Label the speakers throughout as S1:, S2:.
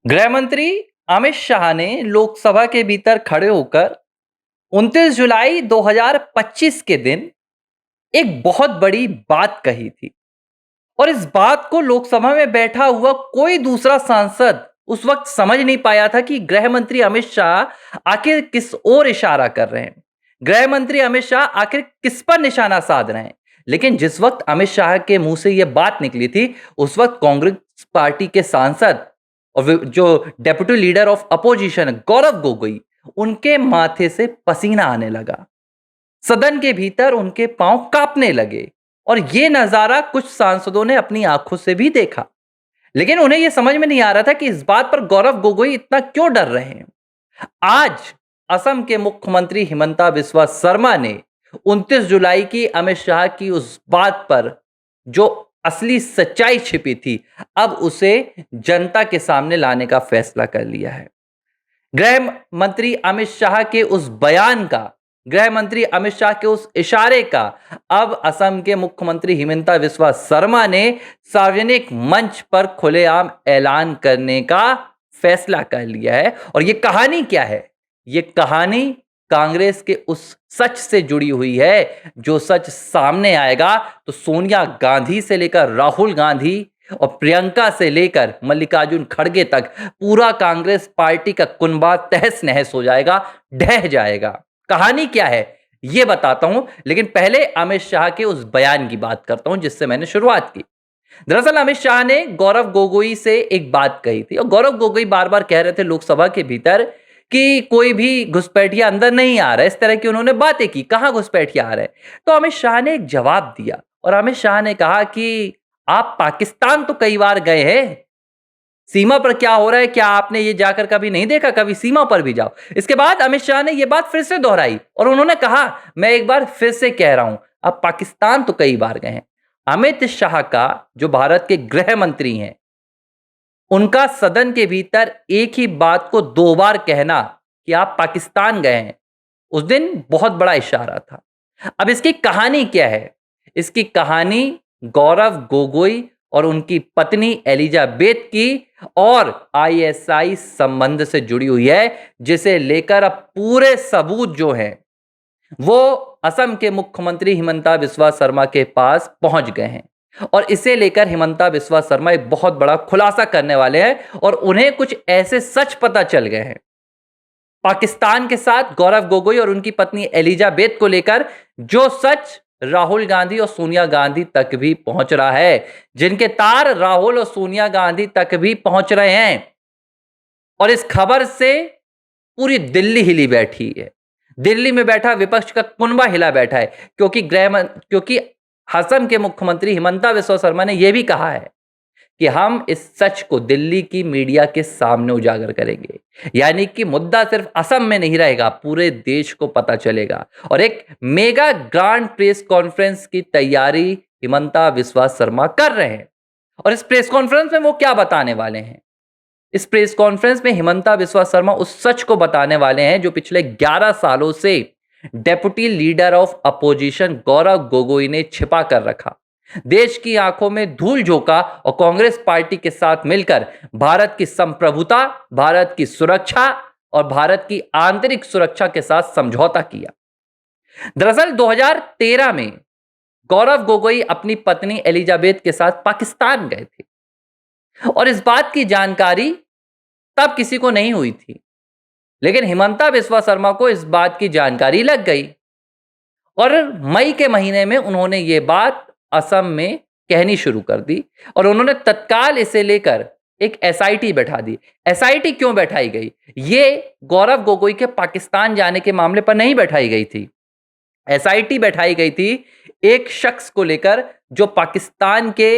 S1: गृह मंत्री अमित शाह ने लोकसभा के भीतर खड़े होकर 29 जुलाई 2025 के दिन एक बहुत बड़ी बात कही थी। और इस बात को लोकसभा में बैठा हुआ कोई दूसरा सांसद उस वक्त समझ नहीं पाया था कि गृह मंत्री अमित शाह आखिर किस ओर इशारा कर रहे हैं। गृह मंत्री अमित शाह आखिर किस पर निशाना साध रहे हैं। लेकिन जिस वक्त अमित शाह के मुंह से यह बात निकली थी, उस वक्त कांग्रेस पार्टी के सांसद और जो deputy leader of opposition Gaurav Gogoi, उनके माथे से पसीना आने लगा। सदन के भीतर उनके पांव कांपने लगे और यह नजारा कुछ सांसदों ने अपनी आंखों से भी देखा। लेकिन उन्हें यह समझ में नहीं आ रहा था कि इस बात पर गौरव गोगोई इतना क्यों डर रहे हैं। आज असम के मुख्यमंत्री हिमंता बिस्वा शर्मा ने 29 जुलाई की अमित शाह की उस बात पर जो असली सच्चाई छिपी थी, अब उसे जनता के सामने लाने का फैसला कर लिया है। गृह मंत्री अमित शाह के उस बयान का, गृह मंत्री अमित शाह के उस इशारे का अब असम के मुख्यमंत्री हिमंता बिस्वा शर्मा ने सार्वजनिक मंच पर खुलेआम ऐलान करने का फैसला कर लिया है। और यह कहानी क्या है? यह कहानी कांग्रेस के उस सच से जुड़ी हुई है, जो सच सामने आएगा तो सोनिया गांधी से लेकर राहुल गांधी और प्रियंका से लेकर मल्लिकार्जुन खड़गे तक पूरा कांग्रेस पार्टी का कुनबा तहस नहस हो जाएगा, ढह जाएगा। कहानी क्या है यह बताता हूं, लेकिन पहले अमित शाह के उस बयान की बात करता हूं जिससे मैंने शुरुआत की। दरअसल अमित शाह ने गौरव गोगोई से एक बात कही थी और गौरव गोगोई बार बार कह रहे थे लोकसभा के भीतर कि कोई भी घुसपैठिया अंदर नहीं आ रहा है। इस तरह की उन्होंने बातें की, कहां घुसपैठिया आ रहे हैं। तो अमित शाह ने एक जवाब दिया और अमित शाह ने कहा कि आप पाकिस्तान तो कई बार गए हैं, सीमा पर क्या हो रहा है क्या आपने ये जाकर कभी नहीं देखा? कभी सीमा पर भी जाओ। इसके बाद अमित शाह ने ये बात फिर से दोहराई और उन्होंने कहा, मैं एक बार फिर से कह रहा हूं, आप पाकिस्तान तो कई बार गए हैं। अमित शाह का, जो भारत के गृह मंत्री हैं, उनका सदन के भीतर एक ही बात को दो बार कहना कि आप पाकिस्तान गए हैं, उस दिन बहुत बड़ा इशारा था। अब इसकी कहानी क्या है? इसकी कहानी गौरव गोगोई और उनकी पत्नी एलिजाबेथ की और आईएसआई संबंध से जुड़ी हुई है, जिसे लेकर अब पूरे सबूत जो हैं वो असम के मुख्यमंत्री हिमंता बिस्वा शर्मा के पास पहुंच गए हैं। और इसे लेकर हिमंता बिस्वा शर्मा एक बहुत बड़ा खुलासा करने वाले हैं और उन्हें कुछ ऐसे सच पता चल गए हैं पाकिस्तान के साथ गौरव गोगोई और उनकी पत्नी एलिजाबेथ को लेकर, जो सच राहुल गांधी और सोनिया गांधी तक भी पहुंच रहा है, जिनके तार राहुल और सोनिया गांधी तक भी पहुंच रहे हैं। और इस खबर से पूरी दिल्ली हिली बैठी है। दिल्ली में बैठा विपक्ष का कुनबा हिला बैठा है, क्योंकि असम के मुख्यमंत्री हिमंता बिस्वा शर्मा ने यह भी कहा है कि हम इस सच को दिल्ली की मीडिया के सामने उजागर करेंगे। यानी कि मुद्दा सिर्फ असम में नहीं रहेगा, पूरे देश को पता चलेगा। और एक मेगा ग्रांड प्रेस कॉन्फ्रेंस की तैयारी हिमंता बिस्वा शर्मा कर रहे हैं। और इस प्रेस कॉन्फ्रेंस में वो क्या बताने वाले हैं? इस प्रेस कॉन्फ्रेंस में हिमंता बिस्वा शर्मा उस सच को बताने वाले हैं जो पिछले 11 सालों से deputy leader of opposition Gaurav Gogoi ने छिपा कर रखा, देश की आंखों में धूल झोंका और कांग्रेस पार्टी के साथ मिलकर भारत की संप्रभुता, भारत की सुरक्षा और भारत की आंतरिक सुरक्षा के साथ समझौता किया। दरअसल 2013 में गौरव गोगोई अपनी पत्नी एलिजाबेथ के साथ पाकिस्तान गए थे और इस बात की जानकारी तब किसी को नहीं हुई थी, लेकिन हिमंता बिस्वा शर्मा को इस बात की जानकारी लग गई और मई के महीने में उन्होंने ये बात असम में कहनी शुरू कर दी और उन्होंने तत्काल इसे लेकर एक एसआईटी बैठा दी। एसआईटी क्यों बैठाई गई? ये गौरव गोगोई के पाकिस्तान जाने के मामले पर नहीं बैठाई गई थी। एसआईटी बैठाई गई थी एक शख्स को लेकर जो पाकिस्तान के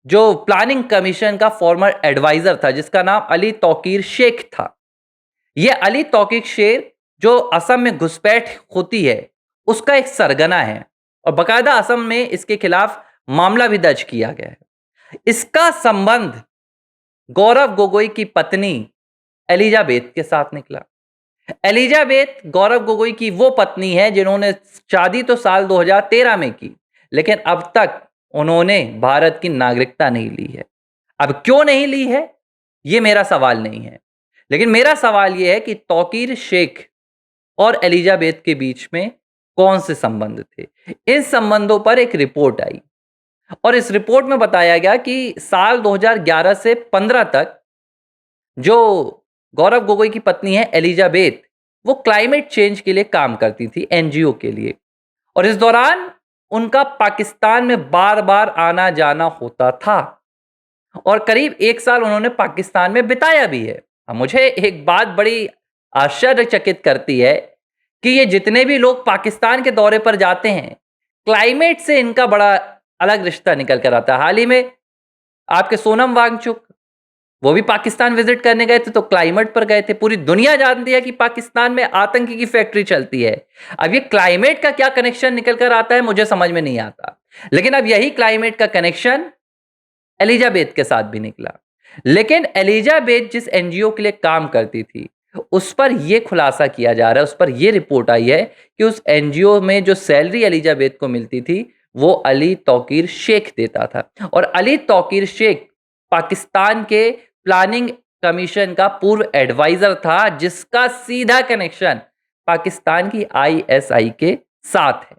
S1: जो प्लानिंग कमीशन का फॉर्मर एडवाइजर था, जिसका नाम अली तौकीर शेख था। यह अली तौकीर शेख जो असम में घुसपैठ होती है उसका एक सरगना है और बकायदा असम में इसके खिलाफ मामला भी दर्ज किया गया है। इसका संबंध गौरव गोगोई की पत्नी एलिजाबेथ के साथ निकला। एलिजाबेथ गौरव गोगोई की वो पत्नी है जिन्होंने शादी तो साल 2013 में की, लेकिन अब तक उन्होंने भारत की नागरिकता नहीं ली है। अब क्यों नहीं ली है ये मेरा सवाल नहीं है। लेकिन मेरा सवाल ये है कि तौकीर शेख और एलिजाबेथ के बीच में कौन से संबंध थे? इन संबंधों पर एक रिपोर्ट आई और इस रिपोर्ट में बताया गया कि साल 2011 से 15 तक जो गौरव गोगोई की पत्नी है एलिजाबेथ, वो क्लाइमेट चेंज के लिए काम करती थी एनजीओ के लिए, और इस दौरान उनका पाकिस्तान में बार-बार आना-जाना होता था और करीब 1 साल उन्होंने पाकिस्तान में बिताया भी है। अब मुझे एक बात बड़ी आश्चर्यचकित करती है कि ये जितने भी लोग पाकिस्तान के दौरे पर जाते हैं, क्लाइमेट से इनका बड़ा अलग रिश्ता निकल कर आता है। हाल ही में आपके सोनम वांगचुक, वो भी पाकिस्तान विजिट करने गए थे तो क्लाइमेट पर गए थे। पूरी दुनिया जानती है कि पाकिस्तान में आतंक की फैक्ट्री चलती है। अब ये क्लाइमेट का क्या कनेक्शन निकल कर आता है मुझे समझ में नहीं आता। लेकिन अब यही क्लाइमेट का कनेक्शन एलिजाबेथ के साथ भी निकला। लेकिन एलिजाबेथ जिस एनजीओ के लिए काम करती थी, उस पर यह खुलासा किया जा रहा है, उस पर यह रिपोर्ट आई है कि उस एनजीओ में जो सैलरी एलिजाबेथ को मिलती थी, वो अली तौकीर शेख देता था। और अली तौकीर शेख पाकिस्तान के प्लानिंग कमीशन का पूर्व एडवाइजर था, जिसका सीधा कनेक्शन पाकिस्तान की आईएसआई के साथ है।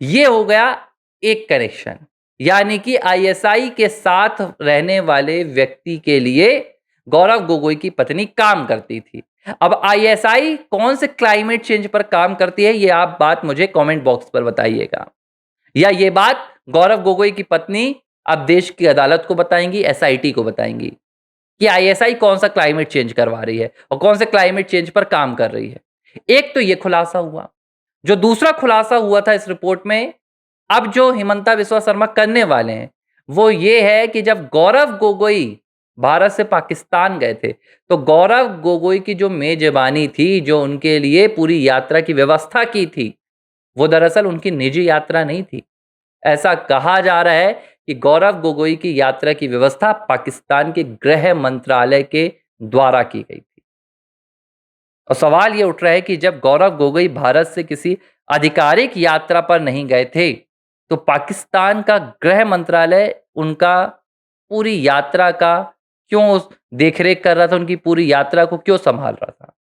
S1: ये हो गया एक कनेक्शन, यानी कि आईएसआई के साथ रहने वाले व्यक्ति के लिए गौरव गोगोई की पत्नी काम करती थी। अब आईएसआई कौन से क्लाइमेट चेंज पर काम करती है, ये आप बात मुझे कमेंट बॉक्स पर बताइएगा, या ये बात गौरव गोगोई की पत्नी अब देश की अदालत को बताएंगी, एसआईटी को बताएंगी कि आईएसआई कौन सा क्लाइमेट चेंज करवा रही है और कौन से क्लाइमेट चेंज पर काम कर रही है। एक तो ये खुलासा हुआ। जो दूसरा खुलासा हुआ था इस रिपोर्ट में, अब जो हिमंता बिस्वा शर्मा करने वाले हैं, वो ये है कि जब गौरव गोगोई भारत से पाकिस्तान गए थे, तो गौरव गोगोई की जो मेजबानी थी, जो उनके लिए पूरी यात्रा की व्यवस्था की थी, वो दरअसल उनकी निजी यात्रा नहीं थी। ऐसा कहा जा रहा है कि गौरव गोगोई की यात्रा की व्यवस्था पाकिस्तान के गृह मंत्रालय के द्वारा की गई थी। और सवाल ये उठ रहा है कि जब गौरव गोगोई भारत से किसी आधिकारिक यात्रा पर नहीं गए थे, तो पाकिस्तान का गृह मंत्रालय उनका पूरी यात्रा का क्यों देखरेख कर रहा था, उनकी पूरी यात्रा को क्यों संभाल रहा था?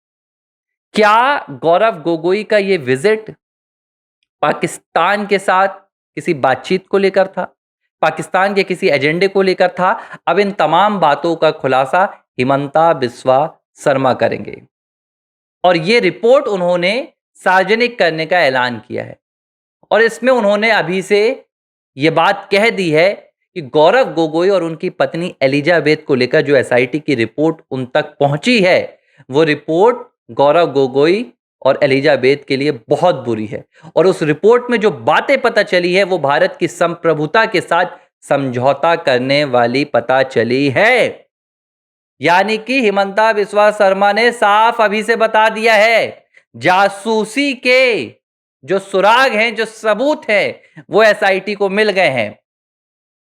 S1: क्या गौरव गोगोई का ये विजिट पाकिस्तान के साथ किसी बातचीत को लेकर था, पाकिस्तान के किसी एजेंडे को लेकर था? अब इन तमाम बातों का खुलासा हिमंता बिस्वा शर्मा करेंगे और ये रिपोर्ट उन्होंने सार्वजनिक करने का ऐलान किया है और इसमें उन्होंने अभी से ये बात कह दी है कि गौरव गोगोई और उनकी पत्नी एलिजाबेथ को लेकर जो एसआईटी की रिपोर्ट उन तक पहुंची है, वो रिपोर्ट गौरव गोगोई और एलिजाबेथ के लिए बहुत बुरी है। और उस रिपोर्ट में जो बातें पता चली है, वो भारत की संप्रभुता के साथ समझौता करने वाली पता चली है। यानी कि हिमंता बिस्वा शर्मा ने साफ अभी से बता दिया है, जासूसी के जो सुराग हैं, जो सबूत हैं, वो एसआईटी को मिल गए हैं।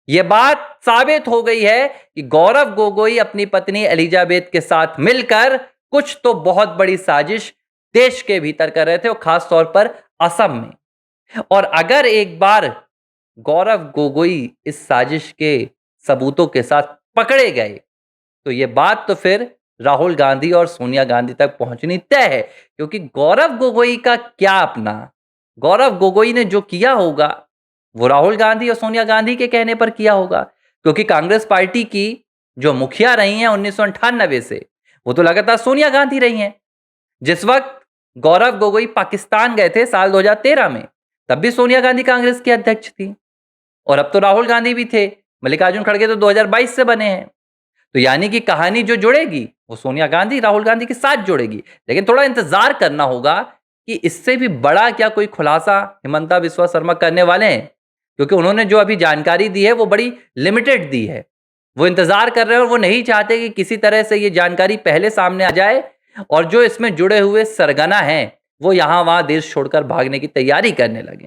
S1: यह बात साबित हो गई है कि गौरव गोगोई अपनी पत्नी एलिजाबेथ के साथ मिलकर कुछ तो बहुत बड़ी साजिश देश के भीतर कर रहे थे, और खास तौर पर असम में। और अगर एक बार गौरव गोगोई इस साजिश के सबूतों के साथ पकड़े गए, तो ये बात तो फिर राहुल गांधी और सोनिया गांधी तक पहुंचनी तय है, क्योंकि गौरव गोगोई का क्या अपना, गौरव गोगोई ने जो किया होगा वो राहुल गांधी और सोनिया गांधी के कहने पर किया होगा, क्योंकि कांग्रेस पार्टी की जो मुखिया रही हैं 1998 से, वो तो लगातार सोनिया गांधी रही हैं। जिस वक्त गौरव गोगोई पाकिस्तान गए थे साल 2013 में, तब भी सोनिया गांधी कांग्रेस की अध्यक्ष थी, और अब तो राहुल गांधी भी थे। मल्लिकार्जुन खड़गे तो 2022 से बने हैं। तो यानी कि कहानी जो जुड़ेगी वो सोनिया गांधी राहुल गांधी के साथ जुड़ेगी। लेकिन थोड़ा इंतजार करना होगा कि इससे भी बड़ा क्या कोई खुलासा हिमंता बिस्वा शर्मा करने वाले हैं, क्योंकि उन्होंने जो अभी जानकारी दी है वो बड़ी लिमिटेड दी है। वो इंतजार कर रहे हैं और वो नहीं चाहते कि किसी तरह से ये जानकारी पहले सामने आ जाए और जो इसमें जुड़े हुए सरगना हैं वो यहाँ वहाँ देश छोड़कर भागने की तैयारी करने लगे।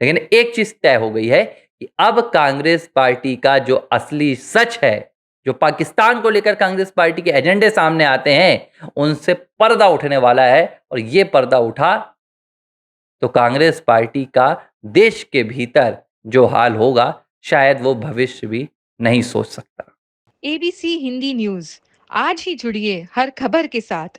S1: लेकिन एक चीज तय हो गई है कि अब कांग्रेस पार्टी का जो असली सच है, जो पाकिस्तान को लेकर कांग्रेस पार्टी के एजेंडे सामने आते हैं, उनसे पर्दा उठने वाला है। और ये पर्दा उठा तो कांग्रेस पार्टी का देश के भीतर जो हाल होगा, शायद वो भविष्य भी नहीं सोच सकता।
S2: एबीसी हिंदी न्यूज आज ही जुड़िए हर खबर के साथ